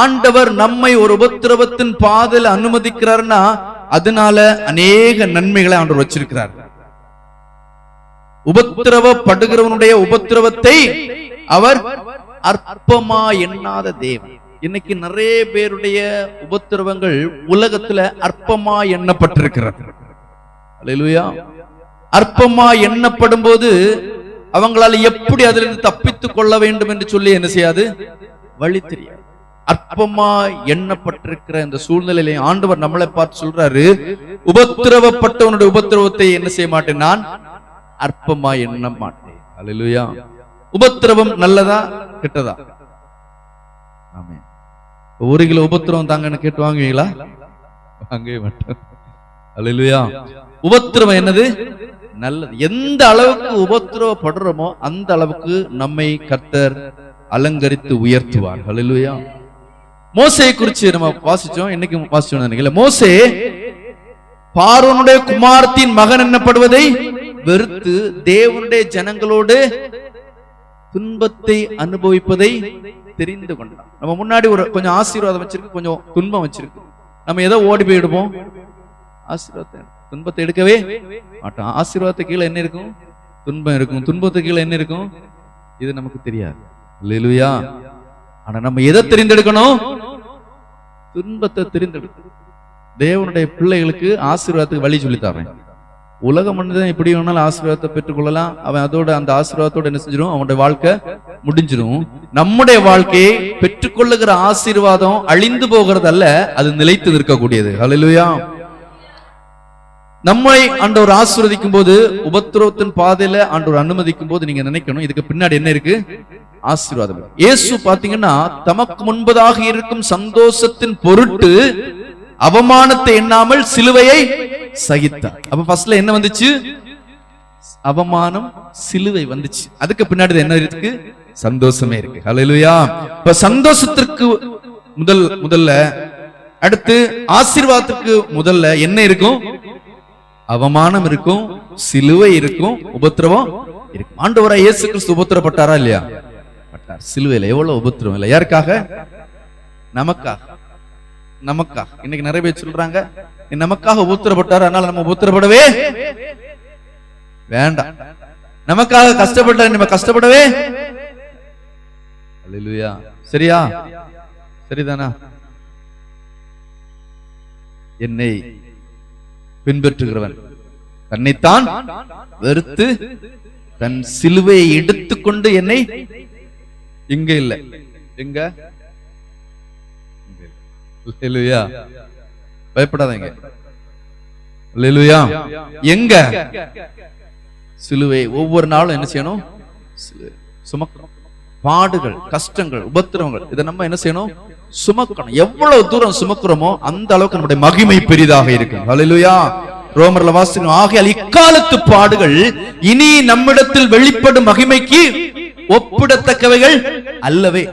ஆண்டவர் நம்மை ஒரு உபத்திரவத்தின் பாதையில் அனுமதிக்கிறார்னா அதனால அநேக நன்மைகளை ஆண்டவர் வச்சிருக்கிறார். உபத்திரவப்படுகிறவனுடைய உபத்திரவத்தை அவர் அற்பமா எண்ணாத தேவன். இன்னைக்கு நிறைய பேருடைய உபத்திரவங்கள் உலகத்துல அற்பமா எண்ணப்பட்டிருக்கிறது. அல்லேலூயா. அற்பமா எண்ணப்படும் போது அவங்களால எப்படி அதிலிருந்து தப்பித்துக் கொள்ள வேண்டும் என்று சொல்லி என்ன செய்யாது, வழி தெரியாது. அற்பமா எண்ணப்பட்டிருக்கிற இந்த சூழ்நிலையிலே ஆண்டவர் நம்மளை பார்த்து சொல்றாரு, உபத்திரவப்பட்டவனுடைய உபத்திரவத்தை என்ன செய்ய மாட்டேன், நான் அற்பமா எண்ண மாட்டேன். அல்லேலூயா. உபத்திரவம் நல்லதா கெட்டதா? ஆமென். 1 கிலோ உபத்திரவம் தாங்கன்னு கேட்டு வாங்குவீங்களா? வாங்கவே மாட்டேன். அல்லேலூயா. உபத்திரவம் என்னது? நல்லது. எந்த அளவுக்கு உபத்திரவப்படுறோமோ அந்த அளவுக்கு நம்மை கர்த்தர் அலங்கரித்து உயர்த்துவார். அல்லேலூயா. மோசேயை குறித்து நம்ம வாசிச்சோம், இன்னைக்கு வாசிச்சோம் நினைக்கல. மோசே பார்வோனுடைய குமாரத்தின் மகன் என்னப்படுவதை வெறுத்து தேவனுடைய ஜனங்களோடு துன்பத்தை அனுபவிப்பதை தெரிந்து கொண்டான். நம்ம முன்னாடி ஒரு கொஞ்சம் ஆசீர்வாதம் வச்சிருக்கு, கொஞ்சம் துன்பம் வச்சிருக்கு. நம்ம ஏதோ ஓடி போயிடுவோம், ஆசீர்வாதத்தை துன்பத்தை எடுக்கவே மாட்டோம். ஆசீர்வாதத்தை கீழே என்ன இருக்கும்? துன்பம் இருக்கும். துன்பத்துக்கு கீழே என்ன இருக்கும்? இது நமக்கு தெரியாது. அல்லேலூயா. ஆனா நம்ம எதை தெரிந்தெடுக்கணும்? துன்பத்தை தெரிந்தெடுக்கணும். தேவனுடைய பிள்ளைகளுக்கு ஆசீர்வாதத்துக்கு வழி சொல்லித்தரேன். உலக மனிதன் எப்படி வேணாலும் ஆசீர்வாதத்தை பெற்றுக்கொள்ளலாம். அவன் அதோட அந்த ஆசீர்வாதத்தோட என்ன செஞ்சிடும், அவனுடைய வாழ்க்கை முடிஞ்சிடும். நம்முடைய வாழ்க்கையை பெற்றுக்கொள்ளுகிற ஆசீர்வாதம் அழிந்து போகிறது அல்ல, அது நிலைத்து நிற்கக்கூடியது. அல்லேலூயா. நம்மை ஆண்டவர் ஆசீர்வதிக்கும் போது, உபத்திரவத்தின் பாதையில ஆண்டவர் அனுமதிக்கும் போது நீங்க நினைக்கணும், இதுக்கு பின்னாடி என்ன இருக்கு? ஆசீர்வாதம். இயேசு பாத்தீங்கன்னா தமக்கு முன்பதாக இருக்கும் சந்தோஷத்தின் பொருட்டு அவமானத்தை எண்ணாமல் சிலுவையை சகித்தார். அப்ப ஃபர்ஸ்ட்ல என்ன வந்துச்சு? அவமானம், சிலுவை வந்துச்சு. அதுக்கு பின்னாடி என்ன இருக்கு? சந்தோஷமே இருக்கு. ஹல்லேலூயா. இப்ப சந்தோஷத்திற்கு முதல்ல, அடுத்து ஆசீர்வாதத்துக்கு முதல்ல என்ன இருக்கும்? அவமானம் இருக்கும், சிலுவை இருக்கும், உபத்திரவம் இருக்கும். ஆண்டவராகிய இயேசு கிறிஸ்து உபத்திரப்பட்டாரா இல்லையா? பட்டார். சிலுவையில எவ்வளவு உபத்திரவம் இல்லை. யாருக்காக? நமக்காக. நமக்காக. இன்னைக்கு நிறைய பேர் சொல்றாங்க, நமக்காக உபத்திரப்பட்டார், அதனால நம்ம உபத்திரப்படவே வேண்டாம். நமக்காக கஷ்டப்பட்ட நம்ம கஷ்டப்படவே. அல்லேலூயா. சரியா? சரிதானா? என்னை பின்பற்றுகிறவன் தன்னைத்தான் வெறுத்து தன் சிலுவையை எடுத்துக்கொண்டு என்னை இங்க இல்ல எங்க அல்லேலூயா. பயப்படாதீங்க. அல்லேலூயா. எங்க? சிலுவை. ஒவ்வொரு நாளும் என்ன செய்யணும்? சுமக்கணும். பாடுகள், கஷ்டங்கள், உபத்திரவங்கள் இதை நம்ம என்ன செய்யணும்? சுமக்கணும். எவ்வளவு தூரம் சுமக்கிறோமோ அந்த அளவுக்கு நம்முடைய மகிமை பெரிதாக இருக்கும். அல்லேலூயா. ரோமர்ல வாசிக்கிறோம், ஆகையால் இக்காலத்து பாடுகள் இனி நம்மிடத்தில் வெளிப்படும் மகிமைக்கு ஒப்பிடத்தக்கவைகள் அல்லவே.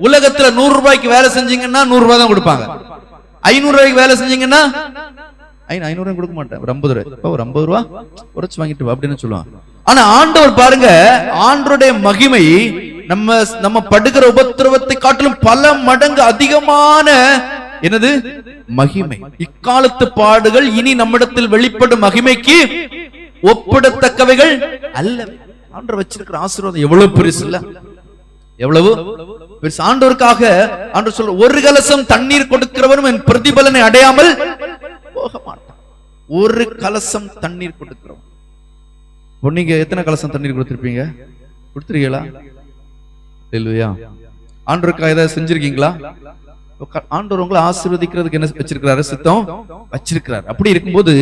உலகத்துல 100 ரூபாய்க்கு வேலை செஞ்சீங்கன்னா 100 ரூபாய் தான் கொடுப்பாங்க. 500 ரூபாய்க்கு வேலை செஞ்சீங்கன்னா 500 கொடுக்க மாட்டேன், ஒரு 50 ரூபாய், ஒரு 50 ரூபாய் உரைச்சு வாங்கிட்டு வா அப்படின்னு சொல்லுவாங்க. ஆனா ஆண்டவர் பாருங்க, ஆண்டவருடைய மகிமை நம்ம படுகிற உபத்திரவத்தை காட்டிலும் பல மடங்கு அதிகமான என்னது? மகிமை. இக்காலத்து பாடுகள் இனி நம்மிடத்தில் வெளிப்படும் மகிமைக்கு ஒப்பிடத்தக்கவைகள் அல்ல. ஆண்டவர் வச்சிருக்கிற ஆசீர்வாதம் எவ்வளவு பெருசு இல்ல? எவ்வளவு பெருசு. ஆண்டவருக்காக ஆண்டவர் சொல்ற, ஒரு கலசம் தண்ணீர் கொடுக்கிறவனும் என் பிரதிபலனை அடையாமல் போக மாட்டான். ஒரு கலசம் தண்ணீர் கொடுக்கிறவன். நீங்க எத்தனை கலசம் தண்ணீர் கொடுத்திருப்பீங்க? கொடுத்துருக்கீங்களா? அல்லேலூயா. ஆண்டவருக்காக ஏதாவது செஞ்சிருக்கீங்களா? ஆண்டவர் உங்களை ஆசீர்வதிக்கிறதுக்கு என்ன வச்சிருக்கிறாரு? சித்தம் வச்சிருக்கிறார். அப்படி இருக்கும்போது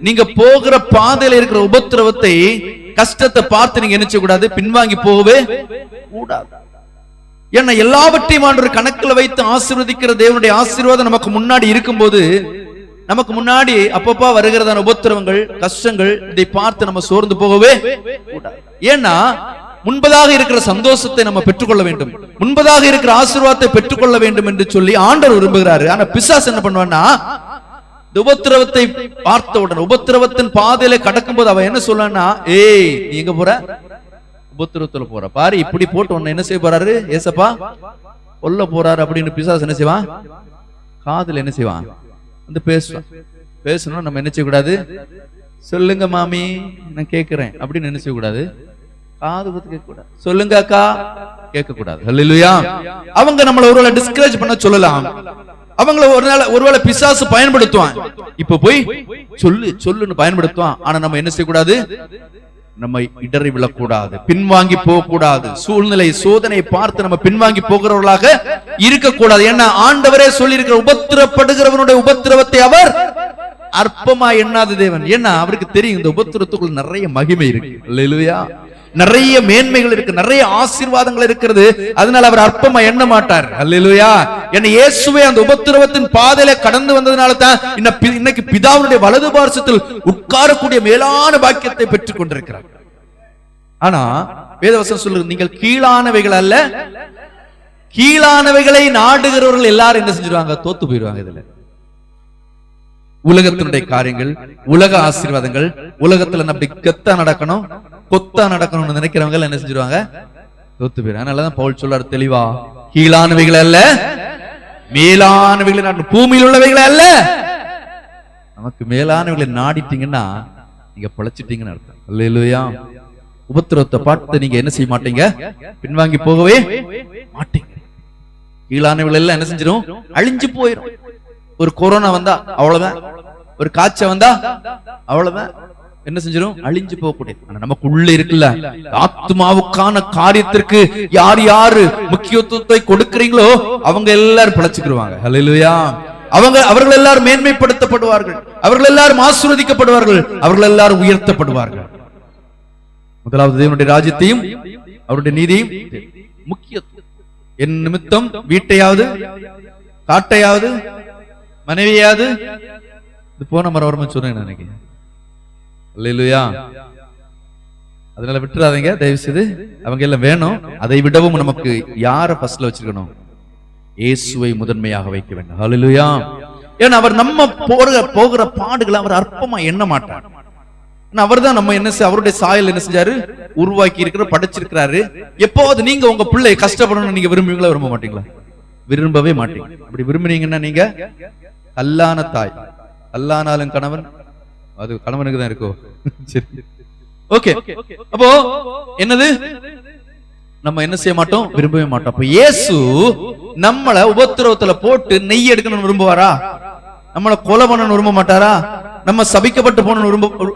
நீங்க போகிற பாதையில இருக்கிற உபத்திரவத்தை, கஷ்டத்தை பார்த்து நீங்க என்ன செய்யக்கூடாது? பின்வாங்கி போகவே கூடாது. ஏன்னா எல்லாவற்றையும் ஆண்டவர் கணக்கில் வைத்து ஆசீர்வதிக்கிற தேவனுடைய ஆசீர்வாதம் நமக்கு முன்னாடி இருக்கும்போது, நமக்கு முன்னாடி அப்பப்பா வருகிறதான உபத்திரவங்கள், கஷ்டங்கள், இதை பார்த்து நம்ம சோர்ந்து போகவே கூடாது. ஏன்னா முன்பதாக இருக்கிற சந்தோஷத்தை நம்ம பெற்றுக்கொள்ள வேண்டும், முன்பதாக இருக்கிற ஆசீர்வாதத்தை பெற்றுக்கொள்ள வேண்டும் என்று சொல்லி ஆண்டவர் விரும்புகிறாரு. ஆனா பிசாசு என்ன பண்ணுவான்னா, உபத்திரவத்தை பார்த்த உடனே, உபத்திரவத்தின் பாதையில கடக்கும் போது அவன் என்ன சொல்றான்னா, ஏய் நீ எங்க போற? உபத்திரவத்துல போற பாரு, இப்படி போட்டு உன்னை என்ன செய்ய போறாரு? ஏசப்பா கொல்ல போறாரு அப்படின்னு பிசாசு என்ன செய்வான்? காதுல என்ன செய்வான்? வந்து பேசுவான். பேசணும் நம்ம என்ன செய்யக்கூடாது? சொல்லுங்க மாமி நான் கேட்கிறேன் அப்படின்னு என்ன செய்யக்கூடாது? காது கொடுத்து கேட்க கூடாது. சொல்லுங்க அக்கா கேட்க கூடாது. ஹல்லேலூயா. அவங்க நம்மள ஒருவேளை டிஸ்கரேஜ் பண்ண சொல்லலாம். அவங்கள ஒருவேளை பிசாசு பயன்படுத்துவான். இப்ப போய் சொல்லுன்னு பயன்படுத்துவான். ஆனா நம்ம என்ன செய்யக்கூடாது? நம்ம இடறி விழக்கூடாது, பின்வாங்கி போக கூடாது. சூழ்நிலை சோதனையை பார்த்து நம்ம பின்வாங்கி போகிறவர்களாக இருக்கக்கூடாது. ஏன்னா ஆண்டவரே சொல்லி இருக்கிற உபத்திரப்படுகிறவனுடைய உபத்திரவத்தை அவர் அற்பமா எண்ணாத தேவன். ஏன்னா அவருக்கு தெரியும் இந்த உபத்திரத்துக்குள்ள நிறைய மகிமை இருக்கு. அல்லேலூயா. நிறைய மேன்மைகள் இருக்கு, நிறைய ஆசீர்வாதங்கள் இருக்கிறது. அதனால அவர் அற்பமா எண்ண மாட்டார். அல்லேலூயா. ஏன்னா இயேசுவே அந்த உபத்திரவத்தின் பாதையில கடந்து வந்ததனால தான் இன்னைக்கு பிதாவுடைய வலது பார்சத்தில் உட்காரக்கூடிய மேலான பாக்கியத்தை பெற்றுக் கொண்டிருக்கிறார். ஆனா வேதவசனம் சொல்லுது, நீங்கள் கீழானவைகள் அல்ல, கீழானவைகளை நாடுகிறவர்கள் எல்லாரும் என்ன செஞ்சிருவாங்க? தோத்து போயிடுவாங்க. இதுல உலகத்தினுடைய காரியங்கள், உலக ஆசீர்வாதங்கள், உலகத்துல அப்படி கெத்தா நடக்கணும், கொத்தா நடக்கணும்னு நினைக்கிறவங்க என்ன செஞ்சிருவாங்க? தோத்து போயிரு. அதனாலதான் பவுல் சொல்றாரு தெளிவா, கீழானவைகள் அல்ல மேலானவைகளை நாடு, பூமியில் உள்ளவைகளை அல்ல. நமக்கு மேலானவைகளை நாடிட்டீங்கன்னா நீங்க பழைச்சிட்டீங்கன்னு அர்த்தம். அல்லேலூயா. உபத்திரவத்தை பார்த்து நீங்க என்ன செய்ய மாட்டீங்க? பின்வாங்கி போகவே மாட்டீங்க. கீழானவைகள் எல்லாம் என்ன செஞ்சிடும்? அழிஞ்சு போயிடும். ஒரு கொரோனா வந்தா அவ்வளவுதான், ஒரு காய்ச்சல் வந்தா அவ்வளவுதான், என்ன செஞ்சிடும்? அழிஞ்சு போகக்கூடிய. நமக்குள்ள இருக்குல்ல ஆத்மாவுக்கான காரியத்திற்கு யார் யாரு முக்கியத்துவத்தை கொடுக்கிறீங்களோ அவங்க எல்லாரும் பிழைச்சுக்கிடுவாங்க. ஹல்லேலூயா. அவர்கள் எல்லாரும் மேன்மைப்படுத்தப்படுவார்கள், அவர்கள் எல்லாரும் ஆசீர்வதிக்கப்படுவார்கள், அவர்கள் எல்லாரும் உயர்த்தப்படுவார்கள். முதலாவது தேவனுடைய ராஜ்யத்தையும் அவருடைய நீதியும் முக்கியத்துவம். என் நிமித்தம் வீட்டையாவது காட்டையாவது மனைவியாவது இது போன மரம் சொன்னேன் நினைக்கிறேன். அல்லேலூயா. அதனால விட்டுறாதீங்க தயவு செய்து. அவங்க எல்லாம் வேணும். அதை விடவும் நமக்கு யார ஃபர்ஸ்ட்ல வச்சிருக்கணும்? இயேசுவை முதன்மையாக வைக்க வேண்டும். அல்லேலூயா. ஏன்னா அவர் நம்ம போகிற பாடுகளை அவர் அற்பமா எண்ண மாட்டார். அவர் தான் நம்ம என்ன அவருடைய சாயல் என்ன செஞ்சாரு? உருவாக்கி இருக்கிற, படைச்சிருக்கிறாரு. எப்போது நீங்க உங்க பிள்ளை கஷ்டப்படணும்னு நீங்க விரும்புவீங்களா? விரும்ப மாட்டீங்களா? விரும்பவே மாட்டீங்க. அப்படி விரும்பினீங்கன்னா நீங்க கல்லான தாய். கல்லானாலும் கணவன் அது கணவனுக்கு தான் இருக்கோ? சரி, ஓகே. அப்போ என்னது? நம்ம என்ன செய்ய மாட்டோம்? விரும்பவே மாட்டோம். அப்ப இயேசு நம்மள உபத்திரவத்துல போட்டு நெய் எடுக்கணும்னு விரும்புவாரா? நம்மள கொலை பண்ணணும்னு விரும்ப மாட்டாரா? நம்ம சபிக்கப்பட்டு போகணும்னு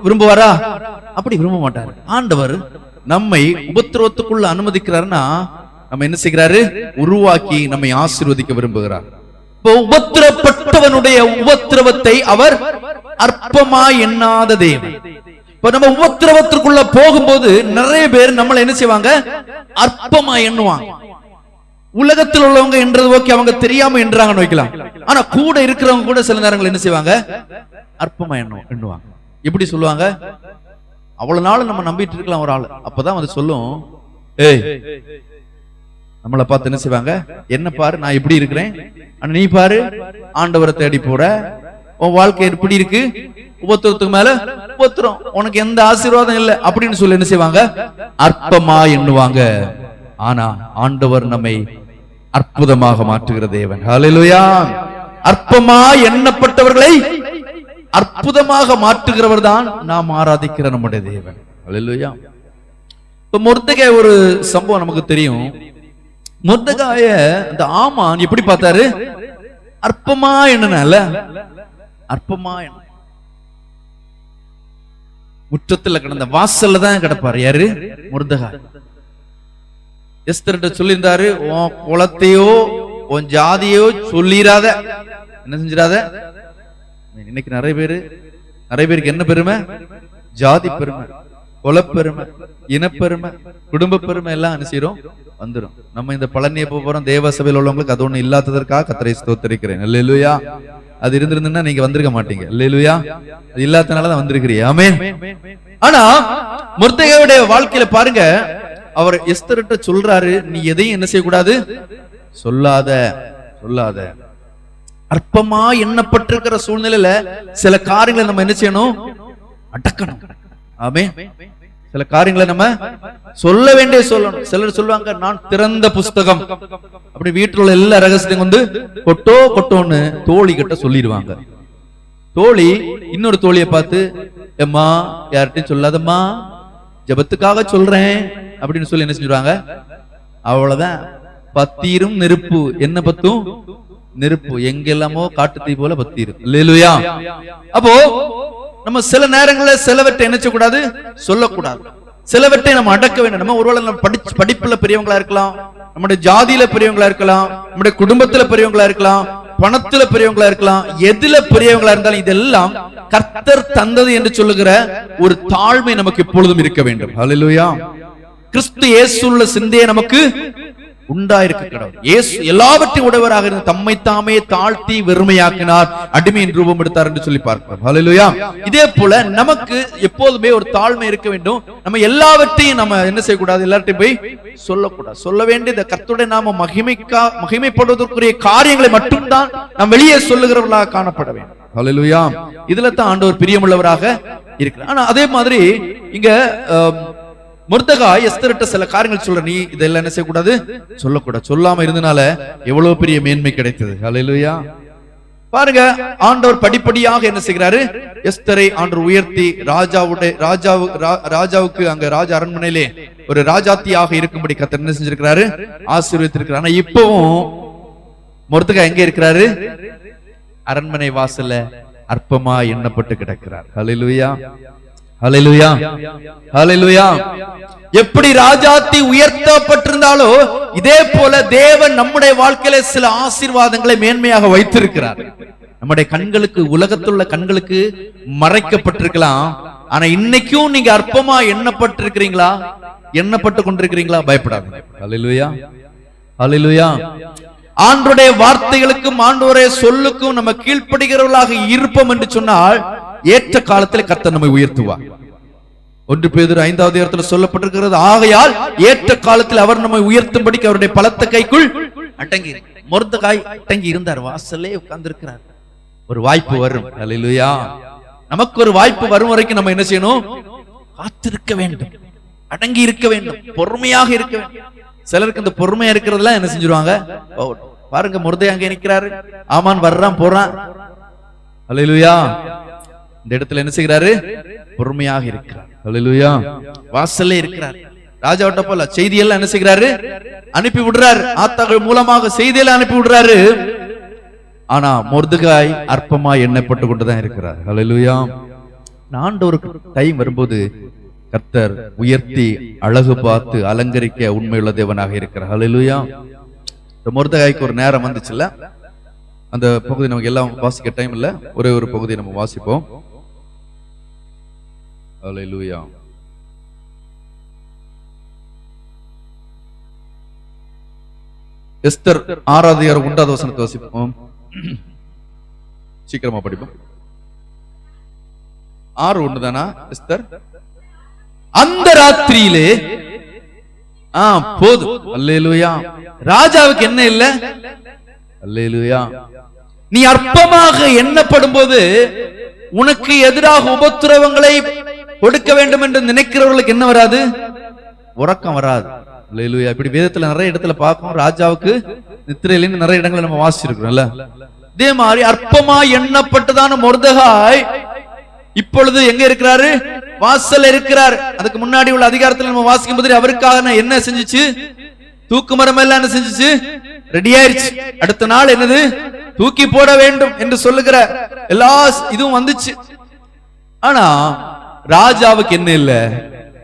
விரும்புவாரா? அப்படி விரும்ப மாட்டாரு. ஆண்டவர் நம்மை உபத்திரவத்துக்குள்ள அனுமதிக்கிறாருன்னா நம்ம என்ன செய்கிறாரு? உருவாக்கி நம்மை ஆசீர்வதிக்க விரும்புகிறார். உபத்திரப்பட்டவனுடைய உபத்திரவத்தை அவர் அற்பமா எண்ணாத தேவன். இப்ப நம்ம உபத்திரவத்திற்குள்ள போகும்போது நிறைய பேர் நம்மள என்ன செய்வாங்க? அற்பமா எண்ணுவாங்க. உலகத்தில் உள்ளவங்க என்றது ஓகே, அவங்க தெரியாம என்றாங்கன்னு வைக்கலாம். ஆனா கூட இருக்கிறவங்க கூட சில நேரங்கள் என்ன செய்வாங்க? அற்பமா எண்ணுவாங்க. எப்படி சொல்லுவாங்க? அவ்வளவு நாள் நம்ம நம்பிட்டு இருக்கலாம் ஒரு ஆள், அப்பதான் வந்து சொல்லும், ஏய் நம்மளை பார்த்து என்ன செய்வாங்க? என்ன பாரு, நான் எப்படி இருக்கிறேன், ஆனா நீ பாரு ஆண்டவரை தேடி போற, உன் வாழ்க்கை எப்படி இருக்கு? உபத்திரத்துக்கு மேல உபத்திரம், உனக்கு எந்த ஆசீர்வாதம் இல்லை அப்படின்னு சொல்லி என்ன செய்வாங்க? அற்பமா எண்ணுவாங்க. ஆனா ஆண்டவர் நம்மை அற்புதமாக மாற்றுகிற தேவன். ஹல்லேலூயா. அற்பமா எண்ணப்பட்டவர்களை அற்புதமாக மாற்றுகிறவர் தான் நாம் ஆராதிக்கிற நம்முடைய தேவன். ஹல்லேலூயா. இப்ப மொர்தெகாய் ஒரு சம்பவம் நமக்கு தெரியும். மொர்தெகாய அந்த ஆமான் எப்படி பார்த்தாரு? அற்பமா எண்ணனால அற்பமா எண்ண. முற்றத்துல கிடந்த வாசல்ல தான் கிடப்பாரு. யாரு? மொர்தெகாய். எஸ்தர்ட்ட சொல்லியிருந்தாரு, உன் குலத்தையோ உன் ஜாதியோ சொல்லிராத, என்ன செஞ்சிடாத. இன்னைக்கு நிறைய பேருக்கு என்ன பெருமை? ஜாதி பெருமை, குலப்பெருமை, இனப்பெருமை, குடும்ப பெருமை எல்லாம் என்ன செய்யறோம்? வந்துடும். நம்ம இந்த பழனியை போறோம், தேவ சபையில் உள்ளவங்களுக்கு அது ஒண்ணு இல்லாததற்காக கர்த்தரை ஸ்தோத்திரிக்கிறேன். அல்லேலூயா. அது இருந்திருந்தா நீங்க வந்திருக்க மாட்டீங்க. அல்லேலூயா. அது இல்லாதனாலதான் வந்திருக்கிறீங்க. ஆமென். ஆனா மொர்தெகாயுடைய வாழ்க்கையில பாருங்க, அவர் எஸ்தர்ட்ட சொல்றாரு, நீ எதையும் என்ன செய்யக்கூடாது? சொல்லாத. அற்பமா எண்ணப்பட்டிருக்கிற சூழ்நிலையில சில காரியங்களை நம்ம என்ன செய்யணும்? அடக்கணும். ஆமென். சில காரியங்களை நம்ம சொல்ல வேண்டிய சொல்லணும். சிலர் சொல்லுவாங்க நான் திறந்த புஸ்தகம், அப்படி வீட்டில் உள்ள எல்லா ரகசியத்தையும் வந்து கொட்டோன்னு தோழி கிட்ட சொல்லிடுவாங்க. தோழி இன்னொரு தோழியை பார்த்து, எம்மா யார்கிட்டையும் சொல்லாதம்மா, ஜபத்துக்காக சொல்றேன் அப்படின்னு சொல்லி என்ன செஞ்சுருவாங்க, அவ்வளவுதான். பத்தீரும் நெருப்பு, என்ன பத்தும் நெருப்பு, எங்கெல்லாமோ காட்டு தீ போல பத்தீரும். அல்லேலூயா. அப்போ நம்ம சில நேரங்களில் சிலவற்றை என்ன செய்யக்கூடாது, சொல்லக்கூடாது. சிலவற்றை நம்ம அடக்க வேண்டும். நம்ம ஒருவேளை நம்ம படிப்புல பெரியவங்களா இருக்கலாம், நம்முடைய ஜாதியில பெரியவங்களா இருக்கலாம், நம்முடைய குடும்பத்துல பெரியவங்களா இருக்கலாம், பணத்துல பெரியவங்களா இருக்கலாம், எதுல பெரியவங்களா இருந்தாலும் இதெல்லாம் கர்த்தர் தந்தது என்று சொல்லுகிற ஒரு தாழ்மை நமக்கு எப்பொழுதும் இருக்க வேண்டும். ஹல்லேலூயா. கிறிஸ்து இயேசுவுள்ள சிந்தையை நமக்கு உண்டாயிருக்க கடவுள். இயேசு எல்லாவற்றையும் உடையவராக இருந்து தம்மை தாமே தாழ்த்தி வெறுமையாக்கினார், அடிமையின் ரூபம் எடுத்தார் என்று சொல்லி பார்க்கிறோம். ஹல்லேலூயா. இதே போல நமக்கு எப்போதுமே ஒரு தாழ்மை இருக்க வேண்டும். நம்ம எல்லாவற்றையும் நம்ம என்ன செய்யக்கூடாது, எல்லார்ட்டையும் போய் சொல்லக்கூடாது. சொல்ல வேண்டியது கர்த்தருடைய நாம மகிமைப்படுவதற்குரிய காரியங்களை மட்டும்தான் நாம் வெளியே சொல்லுகிறவர்களாக காணப்பட வேண்டும். ஹல்லேலூயா. இதுல தான் ஆண்டவர் பிரியமுள்ளவராக இருக்கிறார். ஆனா அதே மாதிரி இங்க மொர்தெகாய் எஸ்தர்ட்ட சில காரியங்கள் சொல்ற, நீ இதெல்லாம் என்ன செய்யக்கூடாது, சொல்லக்கூடாது. சொல்லாம இருந்தனால எவ்வளவு பெரிய மேன்மை கிடைத்தது. ஹல்லேலூயா. பாருங்க, ஆண்டவர் படிப்படியாக என்ன செய்கிறாரு, எஸ்தரை ஆண்டவர் உயர்த்தி ராஜாவுக்கு அங்க ராஜ அரண்மனையிலே ஒரு ராஜாத்தியாக இருக்கும்படி கர்த்தர் என்ன செஞ்சிருக்கிறாரு, ஆசீர்வதித்திருக்கிறார். ஆனா இப்பவும் மொர்தெகாய் எங்க இருக்கிறாரு, அரண்மனை வாசல்ல அற்பமா எண்ணப்பட்டு கிடக்கிறார். ஹல்லேலூயா. ஹல்லேலூயா. ஹல்லேலூயா. எப்படி ராஜாத்தி உயர்த்தப்பட்டிருந்தாலோ இதே போல தேவன் நம்முடைய வாழ்க்கையில சில ஆசீர்வாதங்களை மேன்மையாக வைத்திருக்கிறார். நம்முடைய கண்களுக்கு, உலகத்துள்ள கண்களுக்கு மறைக்கப்பட்டிருக்கலாம். ஆனா இன்னைக்கும் நீங்க அற்பமா எண்ணப்பட்டிருக்கிறீங்களா, எண்ணப்பட்டு கொண்டிருக்கிறீங்களா, பயப்படாதீங்க. ஹல்லேலூயா. ஹல்லேலூயா. ஆண்டவருடைய வார்த்தைகளுக்கும் ஆண்டவருடைய சொல்லுக்கும் நம்ம கீழ்ப்படுகிறவர்களாக இருப்போம் என்று சொன்னால் ஏற்ற காலத்தில் கர்த்தர் நம்மை உயர்த்துவார். 1 பேதுரு 5வது அதிகாரத்தில் சொல்லப்பட்டிருக்கிறது, ஆகையால் ஏற்ற காலத்தில் அவர் நம்மை உயர்த்தும்படிக்கு அவருடைய பலத்த கைக்குள் அடங்கி. மொர்தெகாய் அடங்கி இருந்தார், வாசல்லே உட்கார்ந்து இருக்கிறார். ஒரு வாய்ப்பு வரும். ஹல்லேலூயா. நமக்கு ஒரு வாய்ப்பு வரும் வரைக்கும் நம்ம என்ன செய்யணும், காத்திருக்க வேண்டும், அடங்கி இருக்க வேண்டும், பொறுமையாக இருக்க வேண்டும். சிலருக்கு இந்த பொறுமையா இருக்கிறதுலாம் என்ன செஞ்சிருவாங்க, பாருங்க மொர்தெகாய் அங்க நிற்கிறாரு, ஆமான் வர்றான் போறான். ஹல்லேலூயா. இந்த இடத்துல என்ன செய்கிறாரு, பொறுமையாக இருக்கிறார். ஹல்லேலூயா. வாசல்ல இருக்கிறார். ராஜாவிட்ட போல செய்தியெல்லாம் என்ன செய்கிறாரு, அனுப்பி விடுறாரு. ஆத்தாக்கள் மூலமாக செய்தியெல்லாம் அனுப்பி விடுறாரு. ஆனா மொர்தெகாய் அற்பமா எண்ணப்பட்டு கொண்டுதான் இருக்கிறார். ஹல்லேலூயா. ஆண்டவருக்கு டைம் வரும்போது கர்த்தர் உயர்த்தி அழகு பார்த்து அலங்கரிக்க உண்மையுள்ள தேவனாக இருக்கிறார். ஹல்லேலூயா. இந்த மொர்தெகாய்க்கு ஒரு நேரம் வந்துச்சுல்ல, அந்த பகுதி நமக்கு எல்லாம் வாசிக்க டைம் இல்ல, ஒரே ஒரு பகுதியை நம்ம வாசிப்போம். ஹல்லேலூயா. எஸ்தர் 6வது அதிகாரம் 1வது வசனத்தை வாசிப்போம். சீக்கிரமா படிப்போம். 6:1 தானா எஸ்தர்? அந்த ராத்திரியிலே போதும். அல்லேலூயா. ராஜாவுக்கு என்ன இல்ல, அல்லேலூயா. நீ அற்பமாக எண்ணப்படும் போது உனக்கு எதிராக உபத்திரவங்களை கொடுக்க வேண்டும் என்று நினைக்கிறவர்களுக்கு என்ன வராது, உறக்கம் வராது. அல்லேலூயா. இப்படி வேதத்துல நிறைய இடத்துல பார்ப்போம், ராஜாவுக்கு நித்திரையில நிறைய இடங்களை நம்ம வாசிச்சிருக்கிறோம்ல. இதே மாதிரி அற்பமா எண்ணப்பட்டதான மொர்தெகாய் இப்பொழுது எங்க இருக்கிறாரு, வாசல்ல இருக்கிறார். அதுக்கு முன்னாடி உள்ள அதிகாரத்தில் நம்ம வாசிக்கும் போது அவருக்காக என்ன செஞ்சுச்சு, தூக்கு மரம் எல்லாம் என்ன செஞ்சுச்சு, ரெடி ஆயிருச்சு. அடுத்த நாள் என்னது, தூக்கி போட வேண்டும் என்று சொல்லுகிற எல்லா இதுவும் வந்துச்சு. ஆனா ராஜாவுக்கு என்ன இல்ல,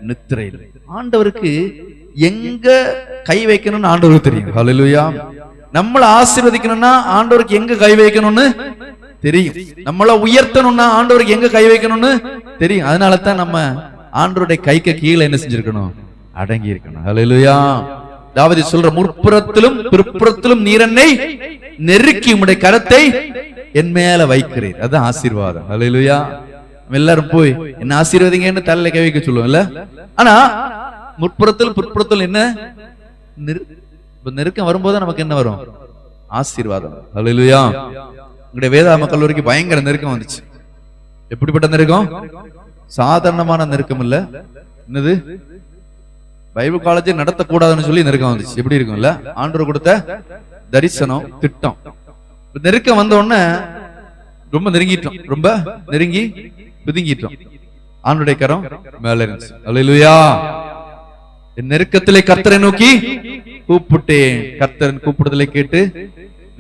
நித்திரை இல்லை. ஆண்டவருக்கு எங்க கை வைக்கணும்னு ஆண்டவருக்கு தெரியும். ஹல்லேலூயா. நம்மளை ஆசீர்வதிக்கணும்னா ஆண்டவருக்கு எங்க கை வைக்கணும்னு தெரியும். நம்மளை உயர்த்தணும்னா ஆண்டவருக்கு எங்க கை வைக்கணும்னு தெரியும். அதனால தான் நம்ம ஆண்டவருடைய கைக்கு கீழே என்ன செஞ்சிருக்கணும், அடங்கி இருக்கணும். ஹல்லேலூயா. தாவீது சொல்ற, முற்புறத்திலும் பிற்புறத்திலும் நீர் என்னை நெருக்கி உம்முடைய கரத்தை என் மேல வைக்கிறீர். அதுதான் ஆசீர்வாதம். ஹல்லேலூயா. எல்லாரும் போய் என்ன ஆசீர்வதிங்கன்னு தலையில கை வைக்க சொல்லுவோம்ல. ஆனா முற்புறத்தில் பிற்புறத்தில் என்ன நெருக்கம் வரும்போது நமக்கு என்ன வரும், ஆசீர்வாதம். ஹல்லேலூயா. உங்களுடைய வேதாம கல்லூரிக்கு பயங்கர நெருக்கம் வந்துச்சு. எப்படிப்பட்ட நெருக்கம், சாதாரணமான நெருக்கம் இல்ல, என்னது? பைபிள் காலேஜ் நடத்தக்கூடாதுன்னு சொல்லி நெருக்கம் வந்துச்சு. எப்படி இருக்கும்ல? ஆண்டவர் கொடுத்த தரிசனம், திட்டம். நெருக்கம் வந்த உடனே ரொம்ப நெருங்கிட்டோம், ரொம்ப நெருங்கி பிதுங்கிட்டோம். ஆண்டுடைய கரம் மேல இருந்துச்சு. அல்லேலூயா. நெருக்கத்திலே கர்த்தரை நோக்கி கூப்பிட்டேன், கர்த்தரின் கூப்பிடுதலை கேட்டு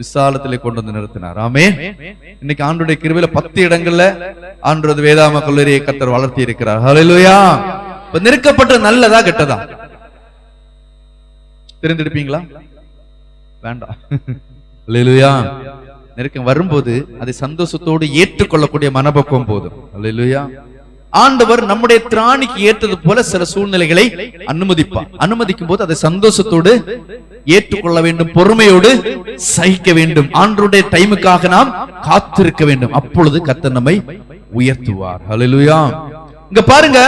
விசாலத்திலே கொண்டு வந்து நிறுத்தினார். ஆமென். இன்னைக்கு ஆண்டுடைய கிருபையில 10 இடங்கள்ல ஆண்டவர் வேதாம கல்லூரியை கர்த்தர் வளர்த்தி இருக்கிறார். அல்லேலூயா. நெருக்கப்பட்ட நல்லதா கெட்டதா தெரிந்தெடுப்பீங்களா? வேண்டாம். அல்லேலூயா. நெருக்கம் வரும்போது அதை சந்தோஷத்தோடு ஏற்றுக்கொள்ளக்கூடிய மனப்பக்குவம் போதும். அல்லேலூயா. ஆண்டவர் நம்முடைய திராணிக்கு ஏற்றது போல சில சூழ்நிலைகளை அனுமதிப்பார். அனுமதிக்கும் போது அதை சந்தோஷத்தோடு ஏற்றுக்கொள்ள வேண்டும், பொறுமையோடு சகிக்க வேண்டும். ஆண்டவருடைய டைமுக்காக நாம் காத்திருக்க வேண்டும். அப்பொழுது கர்த்தர் நம்மை உயர்த்துவார். அல்லேலூயா. இங்க பாருங்க,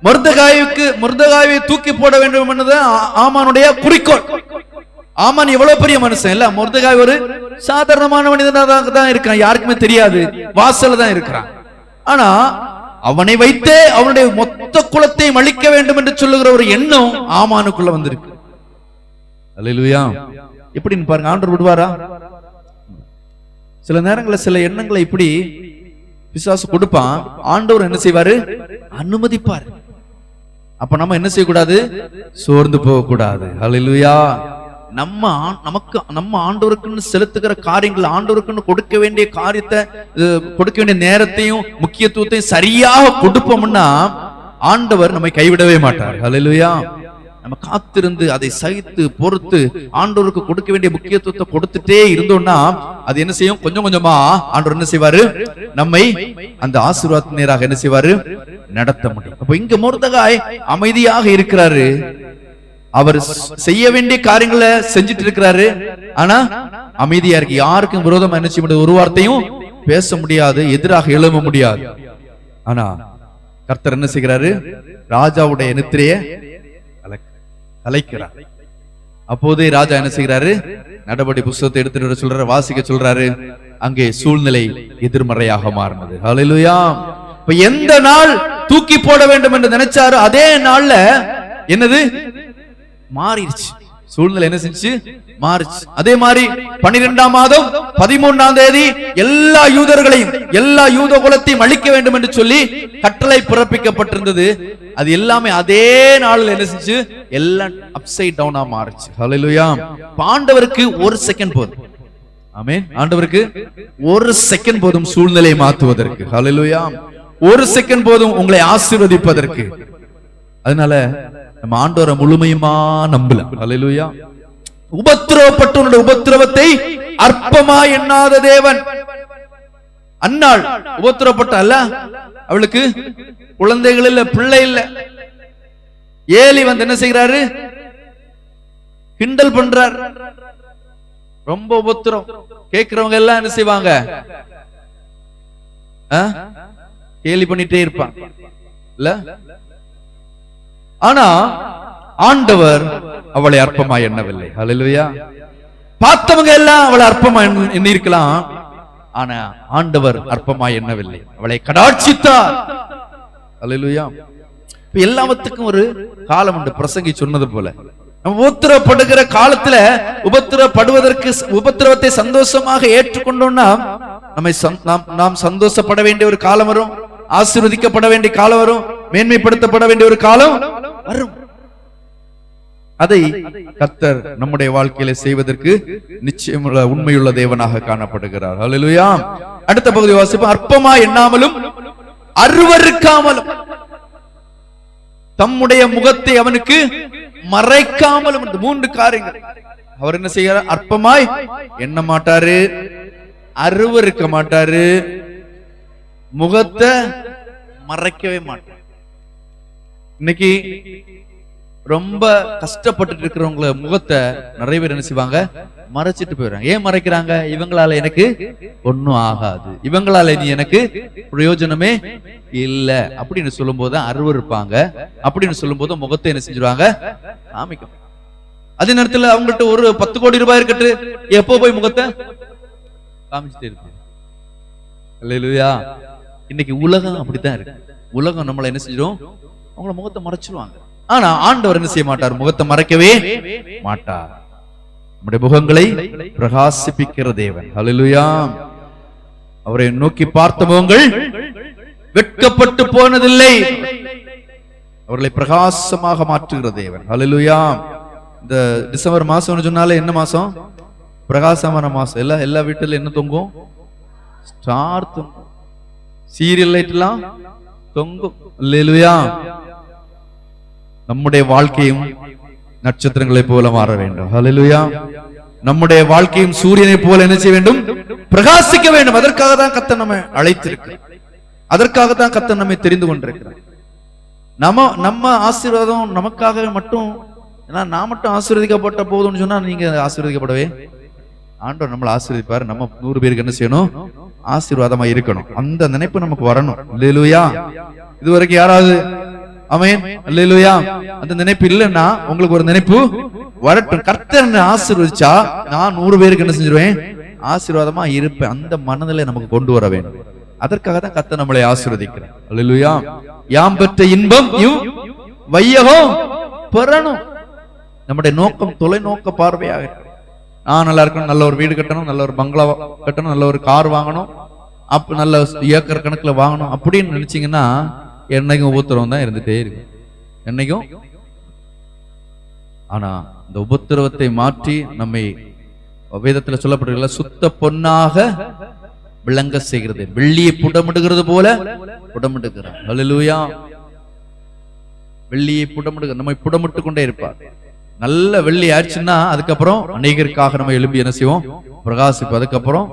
மொர்தெகாயை தூக்கி போட வேண்டும் என்பது ஆமானுடைய குறிக்கோள். ஆமான் எவ்வளவு பெரிய மனுஷன் இல்ல, மொர்தெகாய் ஒரு சாதாரணமான மனிதனாக தான் இருக்கான், யாருக்குமே தெரியாது, வாசல்ல தான் இருக்கிறான். ஆனா அவனை வைத்தே அவனுடைய மொத்த குலத்தை அழிக்க வேண்டும் என்று சொல்லுகிற ஒரு எண்ணம் ஆமானுக்குள்ள வந்திருக்கு. அல்லேலூயா. எப்படின்னு பாருங்க, ஆண்டவர் விடுவாரா? சில நேரங்களில் சில எண்ணங்களை இப்படி பிசாசு கொடுப்பான், ஆண்டவர் என்ன செய்வாரு? அனுமதிப்பார். அப்ப நம்ம என்ன செய்யக்கூடாது? சோர்ந்து போக கூடாது. அல்லேலூயா. நம்ம ஆண்டவருக்குன்னு செலுத்துகிற காரியங்கள், ஆண்டவருக்குன்னு கொடுக்க வேண்டிய காரியத்தை, கொடுக்க வேண்டிய நேரத்தையும் முக்கியத்துவத்தையும் சரியாக கொடுப்போம்னா ஆண்டவர் நம்மை கைவிடவே மாட்டார். அல்லேலூயா. நம்ம காத்திருந்து அதை சகித்து பொறுத்து ஆண்டவருக்கு கொடுக்க வேண்டிய முக்கியத்துவத்தை கொடுத்துட்டே இருந்தோம்னா அது என்ன செய்யும்? கொஞ்சம் கொஞ்சமா ஆண்டவர் என்ன செய்வாரு? நம்மை அந்த ஆசீர்வாத நேராக என்ன செய்வாரு? நடத்த முடியும். அப்ப இங்க மொர்தெகாய் அமைதியாக இருக்கிறாரு. அவர் செய்ய வேண்டிய காரியங்களை செஞ்சிட்டு இருக்கிறாரு. ஆனா அமைதியா இருக்கு. யாருக்கும் விரோதமா என்ன செய்ய முடியாது? ஒரு வார்த்தையும் பேச முடியாது, எதிராக எழும்ப முடியாது. ஆனா கர்த்தர் என்ன செய்கிறாரு? ராஜாவுடைய நித்திரையை கலைக்கிறார். அப்போதே ராஜா என்ன செய்கிறாரு? நடபடி புத்தகத்தை எடுத்துட்டு சொல்றாரு, வாசிக்க சொல்றாரு. அங்கே சூழ்நிலை எதிர்மறையாக மாறினது. ஹல்லேலூயா. இப்ப எந்த நாள் தூக்கி போட வேண்டும் என்று நினைச்சாரு, அதே நாள்ல என்னது மாறிடுச்சு. சூழ்நிலை என்ன செஞ்சு மாறிச்சு. அதே மாதிரி 12ஆம் மாதம் 13ஆம் தேதி எல்லா யூதர்களையும், எல்லா யூத குலத்தையும் அழிக்க வேண்டும் என்று சொல்லி கட்டளை பிறப்பிக்கப்பட்டிருந்தது. அது எல்லாமே அதே நாளில் என்ன செஞ்சு எல்லாம் அப்சைட் டவுனா மாறிச்சு. ஹல்லேலூயா. ஆண்டவருக்கு ஒரு செகண்ட் போதும். ஆமென். ஆண்டவருக்கு ஒரு செகண்ட் போதும் சூழ்நிலையை மாற்றுவதற்கு. ஹல்லேலூயா. ஒரு செகண்ட் போதும் உங்களை ஆசீர்வதிப்பதற்கு. அதனால நம்ம ஆண்டவரை முழுமையுமா நம்பலாம். அல்லேலூயா. உபத்திரவப்பட்டவனுடைய உபத்திரவத்தை அற்பமா எண்ணாத தேவன். அன்னாள் உபத்திரவப்பட்ட அல்ல, அவளுக்கு குழந்தைகள் இல்ல, பிள்ளை இல்ல. ஏலி வந்து என்ன செய்கிறாரு? கிண்டல் பண்றார். ரொம்ப உபத்திரம். கேட்கிறவங்க எல்லாம் என்ன செய்வாங்க? கேலி பண்ணிட்டே இருப்பான் இல்ல. ஆனா ஆண்டவர் அவளை அற்பமா எண்ணவில்லை. அல்லேலூயா. பார்த்தவங்க எல்லாம் அவளை அற்பமா எண்ணி இருக்கலாம், ஆனா ஆண்டவர் அற்பமா எண்ணவில்லை, அவளை கடாட்சித்தார். அல்லேலூயா. எல்லாத்துக்கும் ஒரு காலம் உண்டு. பிரசங்கி சொன்னது போல நம்ம உபத்திரப்படுகிற காலத்துல உபத்திரவத்தை சந்தோஷமாக ஏற்றுக்கொண்டோம்னா நாம் சந்தோஷப்பட வேண்டிய ஒரு காலம் வரும், ஆசீர்வதிக்கப்பட வேண்டிய காலம் வரும், மேன்மைப்படுத்தப்பட வேண்டிய ஒரு காலம் வரும். அதை கர்த்தர் நம்முடைய வாழ்க்கையில செய்வதற்கு நிச்சயமுள்ள உண்மையுள்ள தேவனாக காணப்படுகிறார். ஹல்லேலூயா. அடுத்த பகுதி வாசிப்போம். அற்பமா எண்ணாமலும் அருவருக்காமலும் தம்முடைய முகத்தை அவனுக்கு மறைக்காமலும். 3 காரியங்கள் அவர் என்ன செய்கிறார்? அற்பமாய் எண்ண மாட்டாரு, அருவருக்க மாட்டாரு, முகத்தை மறைக்கவே மாட்டார். இன்னைக்கு ரொம்ப கஷ்டப்பட்டு இருக்கிறவங்கள முகத்தை நிறைய பேர் என்ன செய்வாங்க? மறைச்சிட்டு போயிடுறாங்க. ஏன் மறைக்கிறாங்க? இவங்களால எனக்கு ஒன்னும் ஆகாது, இவங்களால நீ எனக்கு பிரயோஜனமே இல்ல அப்படின்னு சொல்லும் போது அருவருப்பாங்க. அப்படின்னு சொல்லும் போது முகத்தை என்ன செஞ்சிருவாங்க? காமிக்கும். அதே நேரத்துல அவங்கள்ட்ட ஒரு 10 கோடி ரூபாய் இருக்கட்டு, எப்போ போய் முகத்தை காமிச்சுட்டே இருப்பாங்க. அல்லேலூயா. இன்னைக்கு உலகம் அப்படித்தான் இருக்கு. உலகம் நம்மளை என்ன செஞ்சிடும்? அவங்கள முகத்தை மறைச்சிருவாங்க. ஆனா ஆண்டவர் என்ன செய்ய மாட்டார்? முகத்தை மறைக்கவே மாட்டார். நம்முடைய முகங்களை பிரகாசிப்பிக்கிற தேவன். ஹல்லேலூயா. அவரை நோக்கி பார்த்த முகங்கள் வெட்கப்பட்டு போனதில்லை, அவர்களை பிரகாசமாக மாற்றுகிற தேவன். ஹல்லேலூயா. இந்த டிசம்பர் மாசம் சொன்னாலே என்ன மாசம்? பிரகாசமான மாசம். எல்லா வீட்டுல என்ன தொங்கும்? ஸ்டார் தொங்கும், சீரியல் லைட் எல்லாம் தொங்கும். ஹல்லேலூயா. நம்முடைய வாழ்க்கையும் நட்சத்திரங்களை போல மாற வேண்டும். ஹல்லேலூயா. நம்முடைய வாழ்க்கையும் சூரியனை போல என்ன செய்ய வேண்டும்? பிரகாசிக்க வேண்டும். அதற்காக தான் கர்த்தர் நம்மை அழைத்திருக்கிறார். அதற்காக தான் கர்த்தர் நம்மை தெரிந்து கொண்டிருக்கிறார். நம்ம ஆசீர்வாதம் நமக்காக மட்டும், நான் மட்டும் ஆசீர்வதிக்கப்பட்ட போதும்னு சொன்னா நீங்க ஆசீர்வதிக்கப்படவே, ஆண்டவர் நம்மளை ஆசீர்வதிப்பாரு. நம்ம 100 பேருக்கு என்ன செய்யணும்? ஆசீர்வாதமா இருக்கணும். அந்த நினைப்பு நமக்கு வரணும். அல்லேலூயா. இதுவரைக்கும் யாராவது ஆமென் அல்லேலூயா அந்த நினைப்பு இல்லைன்னா உங்களுக்கு ஒரு நினைப்பு வரட்டும். கர்த்தர் என்ன ஆசீர்வதிச்சா நான் 100 பேருக்கு என்ன செஞ்சிருவேன்? ஆசீர்வாதமா இருப்பேன். அந்த மனநிலை நமக்கு கொண்டு வர வேண்டும். அதற்காக தான் கர்த்தர் நம்மளை ஆசீர்வதிக்கிறார். அல்லேலூயா. யாம் பெற்ற இன்பம் வையகம் பெறணும். நம்முடைய நோக்கம் தொலைநோக்க பார்வையாக இருக்கு. நான் நல்லா இருக்கணும், நல்ல ஒரு வீடு கட்டணும், நல்ல ஒரு பங்களா கட்டணும், நல்ல ஒரு கார் வாங்கணும், நல்ல ஏக்கர் கணக்குல வாங்கணும் அப்படின்னு நினைச்சீங்கன்னா என்னைக்கும் உபத்திரவம் தான் இருந்துட்டே இருக்கு. என்னைக்கும். ஆனா இந்த உபத்திரவத்தை மாற்றி நம்மை வேதத்துல சொல்லப்படுகிற சுத்த பொன்னாக விளங்க செய்கிறது. வெள்ளியை புடமிடுகிறது போல புடமிடுகிறார். ஹல்லேலூயா. வெள்ளியை புடமிடுகிற நம்மை புடமிட்டு கொண்டே இருப்பார். நல்ல வெள்ளி ஆயிடுச்சுன்னா அதுக்கப்புறம் அநேகருக்காக நம்ம எழுப்பி என்ன செய்வோம்? பிரகாசிப்பு. அதுக்கப்புறம்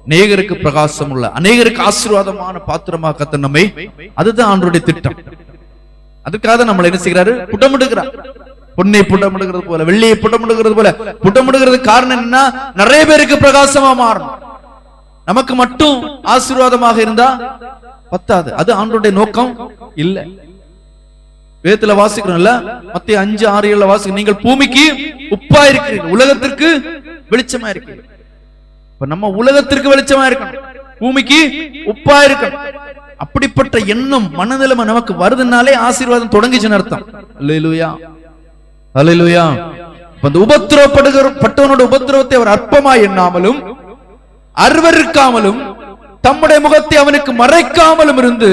அநேகருக்கு பிரகாசம் உள்ள, அநேகருக்கு ஆசீர்வாதமான பாத்திரமா கர்த்தர் நம்மை, அதுதான் ஆண்டவருடைய திட்டம். அதுக்காக நம்மளை என்ன செய்கிறாரு? புடமிடுகிறார். பொன்னை புடமிடுகிறது போல, வெள்ளியை புடமிடுகிறது போல புடமிடுகிறது. காரணம் என்னன்னா நிறைய பேருக்கு பிரகாசமா மாறணும். நமக்கு மட்டும் ஆசீர்வாதமாக இருந்தா பத்தாது. அது ஆண்டவருடைய நோக்கம் இல்ல. வேதத்துல வாசிக்கிறோம்ல, மத்தேயு 5:6 வாசிக்கிறோம், நீங்கள் பூமிக்கு உப்பா இருக்கிறீர்கள், உலகத்திற்கு வெளிச்சமா இருக்கிறீர்கள். இப்ப நம்ம உலகத்திற்கு வெளிச்சமா இருக்கணும், பூமிக்கு உப்பா இருக்கணும். அப்படிப்பட்ட எண்ணம் மனநிலைமை நமக்கு வருதுனாலே ஆசீர்வாதம் தொடங்கிச்சுன்னு அர்த்தம். அல்லேலூயா. அல்லேலூயா. அந்த உபத்திரவப்பட்டவனோட உபத்திரவத்தை அவர் அற்பமாய் எண்ணாமலும் அருவருக்காமலும் தம்முடைய முகத்தை அவனுக்கு மறைக்காமலும் இருந்து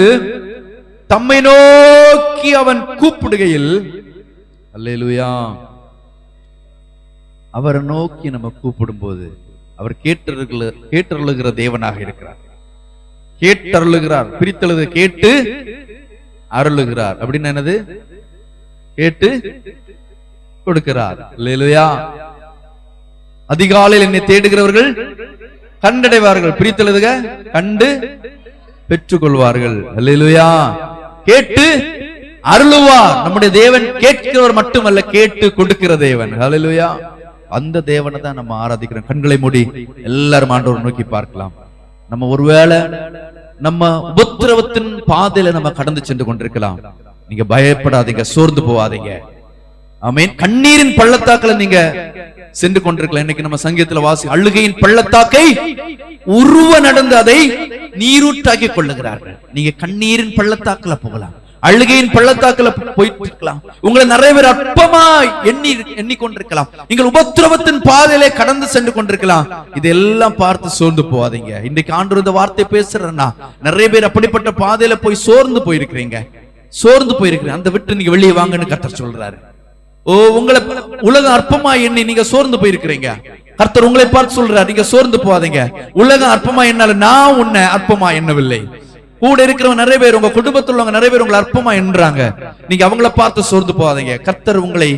தம்மை நோக்கி அவன் கூப்பிடுகையில், அல்லேலூயா, அவரை நோக்கி நம்ம கூப்பிடும் போது அவர் கேட்டருளுகிற தேவனாக இருக்கிறார். கேட்டருளுகிறார். பிரித்தெழுது கேட்டு அருளுகிறார் அப்படின்னு என்னது? கேட்டு கொடுக்கிறார். அல்லேலூயா. அதிகாலையில் என்னை தேடுகிறவர்கள் கண்டடைவார்கள், பிரித்தெழுதுக கண்டு பெற்றுக் கொள்வார்கள். அல்லேலூயா. கேட்டு அருளுவார். நம்முடைய தேவன் கேட்கிறவர் மட்டுமல்ல, கேட்டு கொடுக்கிற தேவன். அல்லேலூயா. அந்த தேவனை தான் நம்ம ஆராதிக்கிறோம். கண்களை மூடி எல்லாரும் ஆண்டவரை நோக்கி பார்க்கலாம். நம்ம ஒருவேளை நம்ம உபத்திரவத்தின் பாதையில நம்ம கடந்து சென்று கொண்டிருக்கலாம். நீங்க பயப்படாதீங்க, சோர்ந்து போவாதீங்க. ஆமென். கண்ணீரின் பள்ளத்தாக்குல நீங்க சென்று கொண்டிருக்கலாம். இன்னைக்கு நம்ம சங்கீதத்துல வாசி, அழுகையின் பள்ளத்தாக்கை உருவ நடந்து அதை நீரூற்றாக்கி கொள்ளுகிறார்கள். நீங்க கண்ணீரின் பள்ளத்தாக்குல போகலாம், அழுகையின் பள்ளத்தாக்குல போயிட்டு இருக்கலாம். உங்களை நிறைய பேர் அற்பமா எண்ணிக்கொண்டிருக்கலாம். நீங்கள் உபத்திரவத்தின் பாதையிலே கடந்து சென்று கொண்டிருக்கலாம். இதெல்லாம் பார்த்து சோர்ந்து போவாதீங்க. இன்றைக்கு ஆண்டவர் இந்த வார்த்தை பேசுறேன்னா நிறைய பேர் அப்படிப்பட்ட பாதையில போய் சோர்ந்து போயிருக்கிறீங்க. அந்த விட்டு நீங்க வெளியே வாங்கன்னு கர்த்தர் சொல்றாரு. உங்களை உலகம் அற்பமா எண்ணி நீங்க சோர்ந்து போயிருக்கிறீங்க. கர்த்தர் உங்களை பார்த்து சொல்றாரு, நீங்க சோர்ந்து போவாதீங்க. உலகம் அற்பமா எண்ணால நான் உன்னை அற்பமா எண்ணவில்லை. கூட இருக்கிறவங்க நிறைய பேர், உங்க குடும்பத்தில் உள்ளவங்க நிறைய பேர் உங்களை அற்பமா எண்ணுறாங்க. நீங்க அவங்கள பார்த்து சோர்ந்து போவாதீங்க. கர்த்தர் உங்களை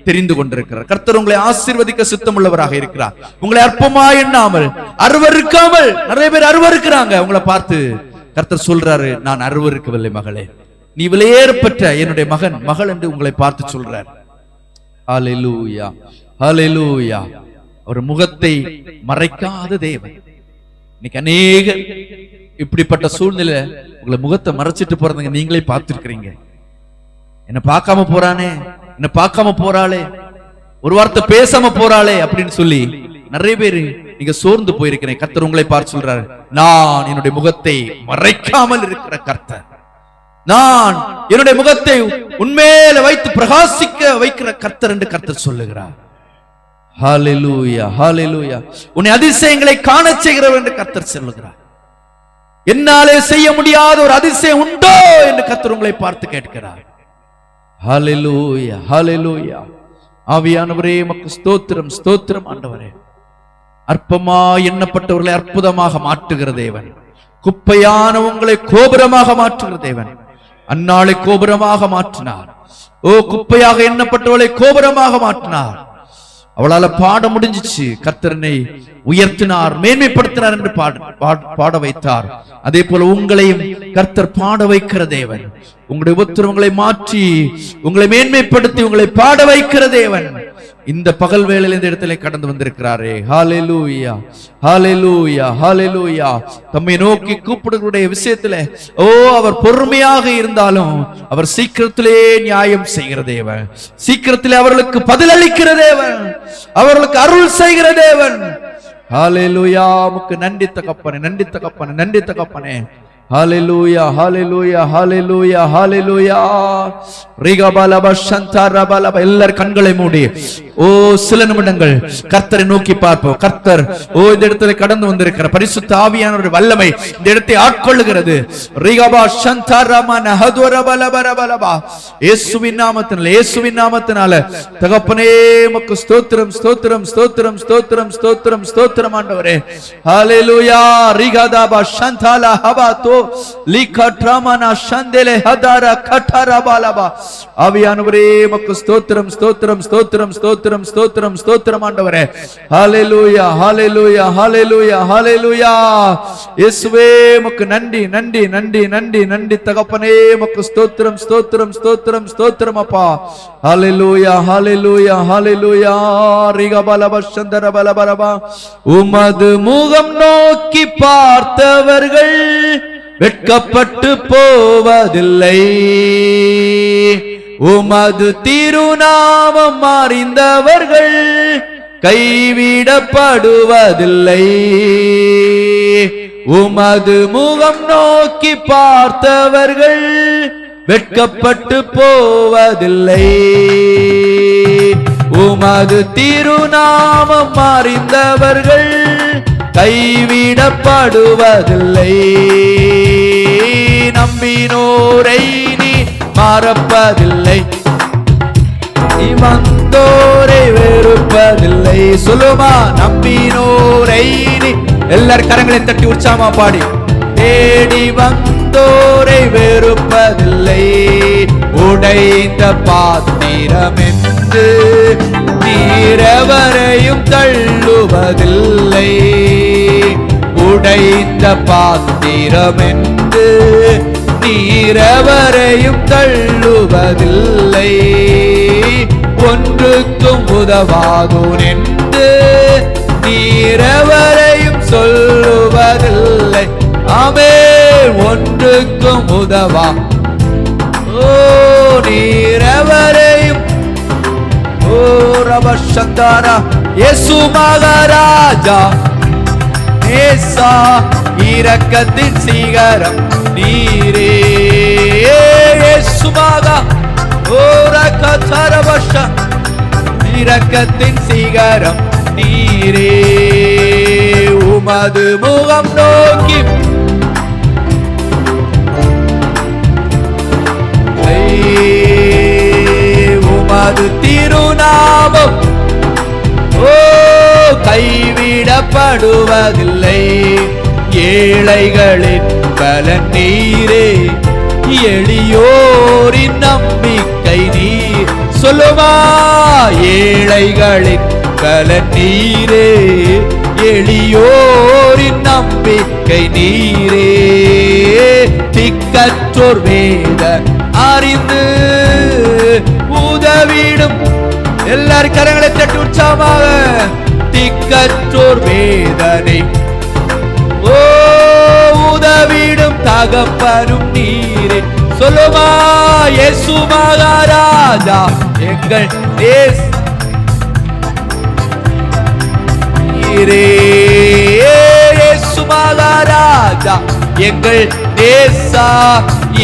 தெரிந்து கொண்டிருக்கிறார். கர்த்தர் உங்களை ஆசீர்வதிக்க சித்தம் உள்ளவராக இருக்கிறார். உங்களை அற்பமா எண்ணாமல், அருவருக்காமல், நிறைய பேர் அருவருக்கிறாங்க. உங்களை பார்த்து கர்த்தர் சொல்றாரு, நான் அருவருக்கவில்லை மகளே, நீ விலையேற பெற்ற என்னுடைய மகள் என்று உங்களை பார்த்து சொல்றார். ஹல்லேலூயா. ஹல்லேலூயா. அவர் முகத்தை மறைக்காத தேவன். இன்னைக்கு அநேக இப்படிப்பட்ட சூழ்நிலை உங்களை முகத்தை மறைச்சிட்டு போறதுங்க நீங்களே பார்த்திருக்கிறீங்க. என்ன பார்க்காம போறானே, என்ன பார்க்காம போறாளே, ஒரு வார்த்தை பேசாம போறாளே அப்படின்னு சொல்லி நிறைய பேரு நீங்க சோர்ந்து போயிருக்கிறேன். கர்த்தர் உங்களை பார்த்து சொல்றாரு, நான் என்னுடைய முகத்தை மறைக்காமல் இருக்கிற கர்த்தர், நான் என்னுடைய முகத்தை உன்மேல வைத்து பிரகாசிக்க வைக்கிற கர்த்தர் என்று கர்த்தர் சொல்லுகிறார். ஹல்லேலூயா, ஹல்லேலூயா. உன்னை அதிசயங்களை காண செய்கிறவர் என்று கர்த்தர் சொல்லுகிறார். என்னாலே செய்ய முடியாத ஒரு அதிசயம் உண்டோ என்று கர்த்தர் உங்களை பார்த்து கேட்கிறார். ஹல்லேலூயா, ஹல்லேலூயா. ஆவியானவரே உமக்கு ஸ்தோத்திரம், ஸ்தோத்திரம் ஆண்டவரே. அற்பமா எண்ணப்பட்டவர்களை அற்புதமாக மாற்றுகிற தேவன், குப்பையான உங்களை கோபுரமாக மாற்றுகிற தேவன். அந்நாளை கோபுரமாக மாற்றினார். ஓ, குப்பையாக எண்ணப்பட்டவளை கோபுரமாக மாற்றினார். அவளால பாட முடிஞ்சிச்சு. கர்த்தரனை உயர்த்தினார், மேன்மைப்படுத்தினார் என்று பாட வைத்தார். அதே போல உங்களையும் கர்த்தர் பாட வைக்கிற தேவன். உங்களுடைய உபத்திரவங்களை மாற்றி உங்களை மேன்மைப்படுத்தி உங்களை பாட வைக்கிற தேவன் இந்த பகல் வேளையில் இந்த இடத்திலே கடந்து வந்திருக்கிறாரே. ஹல்லேலூயா, ஹல்லேலூயா, ஹல்லேலூயா. தம்மை நோக்கி கூப்பிடுகிற விஷயத்திலே அவர் பொறுமையாக இருந்தாலும் அவர் சீக்கிரத்திலே நியாயம் செய்கிற தேவன், சீக்கிரத்திலே அவர்களுக்கு பதில் அளிக்கிற தேவன், அவர்களுக்கு அருள் செய்கிற தேவன். ஹல்லேலூயா. உமக்கு நன்றி தகப்பனே, நன்றி தகப்பனே, நன்றி தகப்பனே. ஹல்லேலூயா, ஹல்லேலூயா, ஹல்லேலூயா, ஹல்லேலூயா. ரிகபலப சந்தரபலப. எல்லார் கண்களை மூடி சில நிமிடங்கள் கர்த்தரை நோக்கி பார்ப்போம். கர்த்தர் இந்த இடத்துல கடந்து வந்திருக்கிற பரிசுத்த ஆவியானவருடைய வல்லமை இந்த இடத்தை ஆட்கொள்ளுகிறது. ரிகபா சந்தரமன ஹதுரபலபலபலபா. இயேசுவின் நாமத்தினால, இயேசுவின் நாமத்தினால தகப்பனே உமக்கு ஸ்தோத்திரம், ஸ்தோத்திரம், ஸ்தோத்திரம், ஸ்தோத்திரம், ஸ்தோத்திரம், ஸ்தோத்திரம் ஆண்டவரே. ஹல்லேலூயா. ரிகதாபா சந்தலா ஹபாதோ லிகட்ரமனா சந்தலே ஹதாரா கட்டரபலபா. ஆவியானவரே உமக்கு ஸ்தோத்திரம், ஸ்தோத்திரம், ஸ்தோத்திரம், ஸ்தோத்திரம், ஸ்தோத்திரம், ஸ்தோத்திரம் ஆண்டவரே. ஹல்லேலூயா, ஹல்லேலூயா, ஹல்லேலூயா, ஹல்லேலூயா. இயேசுவே உமக்கு நன்றி, நன்றி, நன்றி, நன்றி, நன்றி தகப்பனே. உமக்கு ஸ்தோத்திரம், ஸ்தோத்திரம், ஸ்தோத்திரம், ஸ்தோத்திரம் அப்பா. ஹல்லேலூயா, ஹல்லேலூயா, ஹல்லேலூயா. ரிகபலப சந்தரபலபலபா. உமது முகம் நோக்கி பார்த்தவர்கள் வெட்கப்பட்டு போவதில்லை, உமது திருநாமம் அறிந்தவர்கள் கைவிடப்படுவதில்லை. உமது முகம் நோக்கி பார்த்தவர்கள் வெட்கப்பட்டு போவதில்லை, உமது திருநாமம் அறிந்தவர்கள் கைவிடப்படுவதில்லை. நம்பினோரை நீ மறப்பதில்லை, வந்தோரை வெறுப்பதில்லை. சொல்லுமா, நம்பினோரை நீ. எல்லாரும் கரங்களை தட்டி உற்சாகமா பாடி. தேடி வந்தோரை வெறுப்பதில்லை, உடைந்த பாத்திரம் என்று நீரவரையும் தள்ளுவதில்லை, உடைந்த பாத்திரம் என்று நீரவரையும் தள்ளுவதில்லை, ஒன்றுக்கும் உதவாதோன் என்று நீரவரையும் சொல்லுவதில்லை. ஆமே, ஒன்றுக்கும் உதவா நீரவரையும். ரபஷந்தாரா. இயேசு மகாராஜா நேசா, இரக்கத்தின் சிகரம் நீரே. இயேசு மகா ரகதரபஷ, இரக்கத்தின் சிகரம் நீரே. உமது முகம் நோக்கி உமது திருநாமம் கைவிடப்படுவதில்லை. ஏழைகளின் பலன் நீரே, எளியோரின் நம்பிக்கை நீர். சொல்லுமா, ஏழைகளின் பலன் நீரே, எளியோரின் நம்பிக்கை நீரே. திக்கற்றோர் வேத அறிந்து உதவிடும். எல்லாரும் கரங்களை தட்டி உற்சாகமாக. திக்கற்றோர் வேதனை உதவிடும் தகப்பனும் நீரே. சொல்லுமா, இயேசு மகாராஜா எங்கள் தேச நீரே. இயேசு மகாராஜா எங்கள் தேசா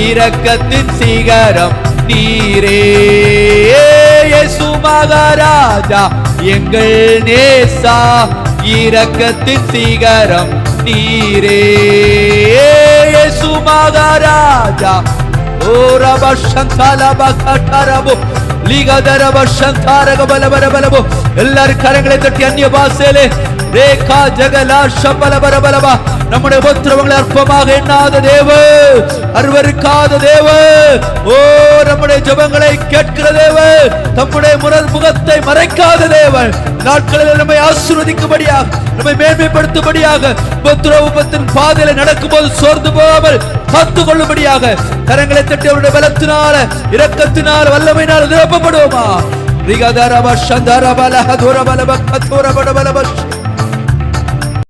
இரக்கத்தின் சிகரம் நீரே. இயேசு மகாராஜா எங்கள் நேசா, இரக்கத்தின் சிகரம் நீரே. இயேசு மகாராஜா ஓ ரபஷந்தலபகதரபு லிகதரபஷந்தரகபலபலபலபு. எல்லாரும் கரங்களை தட்டி அந்நிய பாஷையிலே ரேகா ஜகலா ஷபலபலபலபா. நம்முடைய உபத்திரவங்களை அற்பமாக எண்ணாத தேவ, அருவருக்காத தேவ, ஓ நம்முடைய ஜெபங்களை கேட்கிற தேவ, தம்முடைய முகத்தை மறைக்காத தேவன், நாட்களில் நம்மை ஆசீர்வதிக்கும்படியாக, நம்மை மேன்மைப்படுத்தும்படியாக, உபத்திரவத்தின் பாதையில நடக்கும்போது சோர்ந்து போகாமல் காத்து கொள்ளும்படியாக கரங்களை தட்டி அவருடைய பலத்தினால, இரக்கத்தினால், வல்லமையினால் நிரப்பப்படுவோமா. ரிகதரப சந்தரபலஹதுரபலப கதுரபலபலப